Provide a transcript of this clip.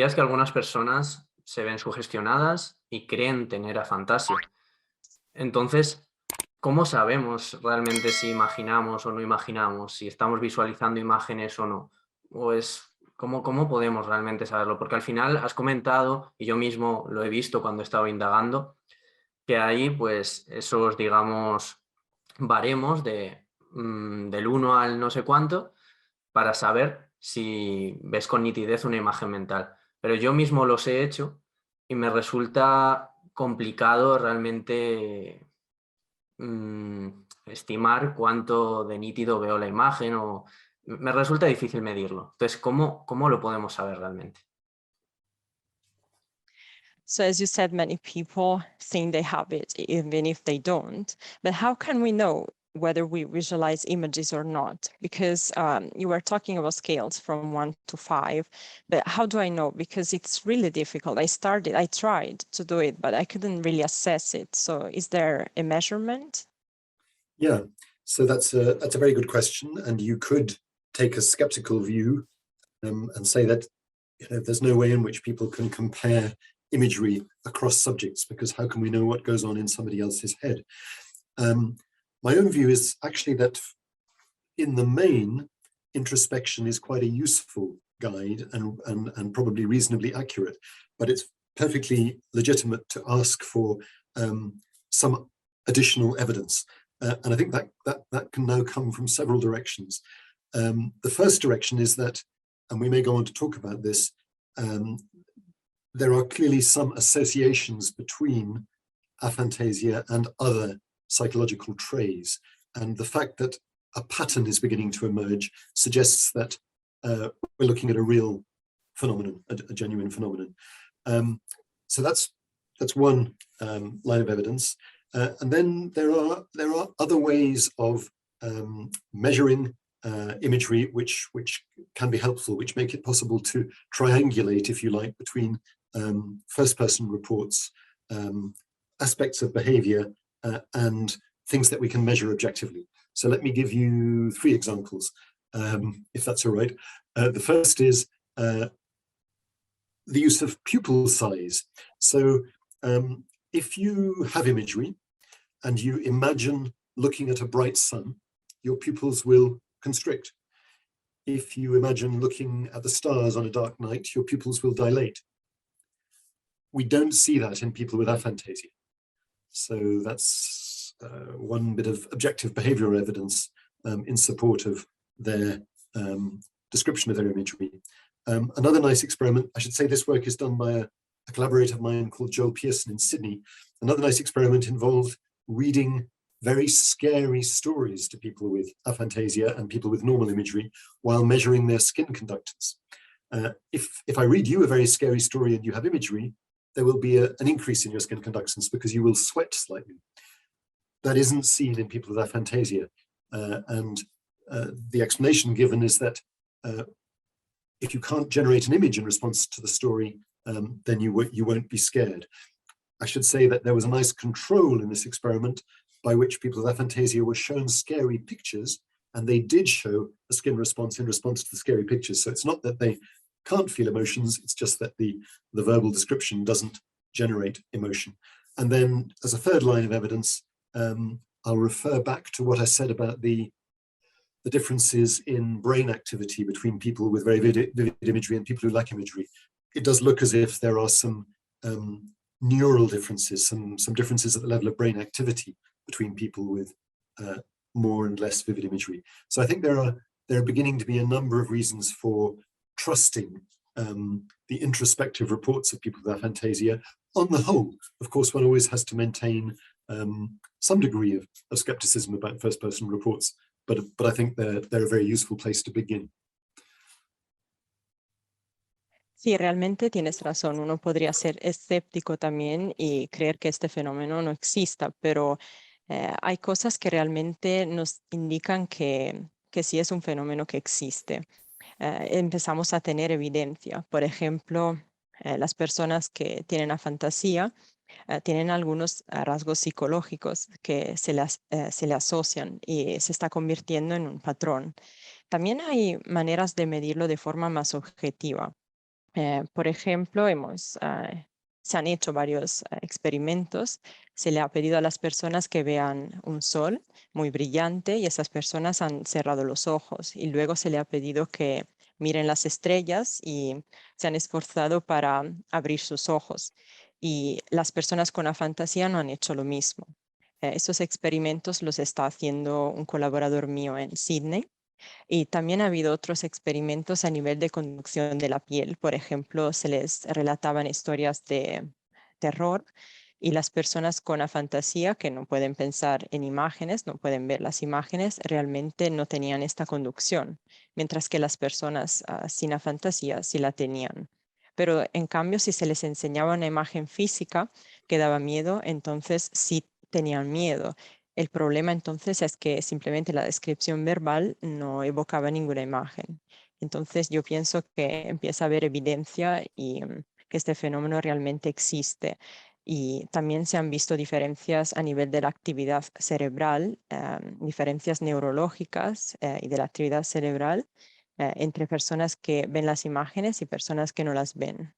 es que algunas personas se ven sugestionadas y creen tener afantasía. Entonces, ¿cómo sabemos realmente si imaginamos o no imaginamos, si estamos visualizando imágenes o no? ¿Cómo podemos realmente saberlo? Porque al final has comentado, y yo mismo lo he visto cuando he estado indagando, que hay pues esos, digamos, baremos del 1 al no sé cuánto para saber si ves con nitidez una imagen mental. Pero yo mismo los he hecho y me resulta complicado realmente estimar cuánto de nítido veo la imagen o me resulta difícil medirlo. Entonces, ¿cómo lo podemos saber realmente? So as you said, many people think they have it, even if they don't. But how can we know whether we visualize images or not? Because you were talking about scales from 1 to 5, but how do I know? Because it's really difficult. I tried to do it, but I couldn't really assess it. So is there a measurement? Yeah, so that's a very good question, and you could take a skeptical view and say that there's no way in which people can compare imagery across subjects, because how can we know what goes on in somebody else's head? My own view is actually that in the main, introspection is quite a useful guide and probably reasonably accurate, but it's perfectly legitimate to ask for some additional evidence. And I think that can now come from several directions. The first direction is that, and we may go on to talk about this, there are clearly some associations between aphantasia and other psychological traits. And the fact that a pattern is beginning to emerge suggests that we're looking at a real phenomenon, a genuine phenomenon. So that's one line of evidence. And then there are other ways of measuring imagery which can be helpful, which make it possible to triangulate, if you like, between first-person reports, aspects of behavior, and things that we can measure objectively. So let me give you 3 examples, if that's all right. The first is the use of pupil size. So if you have imagery and you imagine looking at a bright sun, your pupils will constrict. If you imagine looking at the stars on a dark night, your pupils will dilate. We don't see that in people with aphantasia. So that's one bit of objective behavioral evidence in support of their description of their imagery. Another nice experiment, I should say this work is done by a collaborator of mine called Joel Pearson in Sydney. Another nice experiment involved reading very scary stories to people with aphantasia and people with normal imagery while measuring their skin conductance. If I read you a very scary story and you have imagery, there will be an increase in your skin conductance because you will sweat slightly. That isn't seen in people with aphantasia. And the explanation given is that if you can't generate an image in response to the story, then you won't be scared. I should say that there was a nice control in this experiment by which people with aphantasia were shown scary pictures, and they did show a skin response in response to the scary pictures. So it's not that they can't feel emotions, it's just that the verbal description doesn't generate emotion. And then as a third line of evidence, I'll refer back to what I said about the differences in brain activity between people with very vivid imagery and people who lack imagery. It does look as if there are some neural differences, some differences at the level of brain activity between people with more and less vivid imagery. So I think there are beginning to be a number of reasons for trusting the introspective reports of people with aphantasia. On the whole, of course, one always has to maintain some degree of skepticism about first-person reports, but I think they're a very useful place to begin. Sí, realmente tienes razón. Uno podría ser escéptico también y creer que este fenómeno no exista, pero hay cosas que realmente nos indican que sí es un fenómeno que existe. Empezamos a tener evidencia. Por ejemplo, las personas que tienen afantasía tienen algunos rasgos psicológicos que se le asocian y se está convirtiendo en un patrón. También hay maneras de medirlo de forma más objetiva. Por ejemplo, se han hecho varios experimentos. Se le ha pedido a las personas que vean un sol muy brillante y esas personas han cerrado los ojos. Y luego se le ha pedido que miren las estrellas y se han esforzado para abrir sus ojos. Y las personas con afantasía no han hecho lo mismo. Esos experimentos los está haciendo un colaborador mío en Sydney. Y también ha habido otros experimentos a nivel de conducción de la piel. Por ejemplo, se les relataban historias de terror y las personas con afantasía que no pueden pensar en imágenes, no pueden ver las imágenes, realmente no tenían esta conducción, mientras que las personas sin afantasía sí la tenían. Pero en cambio, si se les enseñaba una imagen física que daba miedo, entonces sí tenían miedo. El problema entonces es que simplemente la descripción verbal no evocaba ninguna imagen. Entonces yo pienso que empieza a haber evidencia y que este fenómeno realmente existe. Y también se han visto diferencias a nivel de la actividad cerebral, diferencias neurológicas y de la actividad cerebral entre personas que ven las imágenes y personas que no las ven.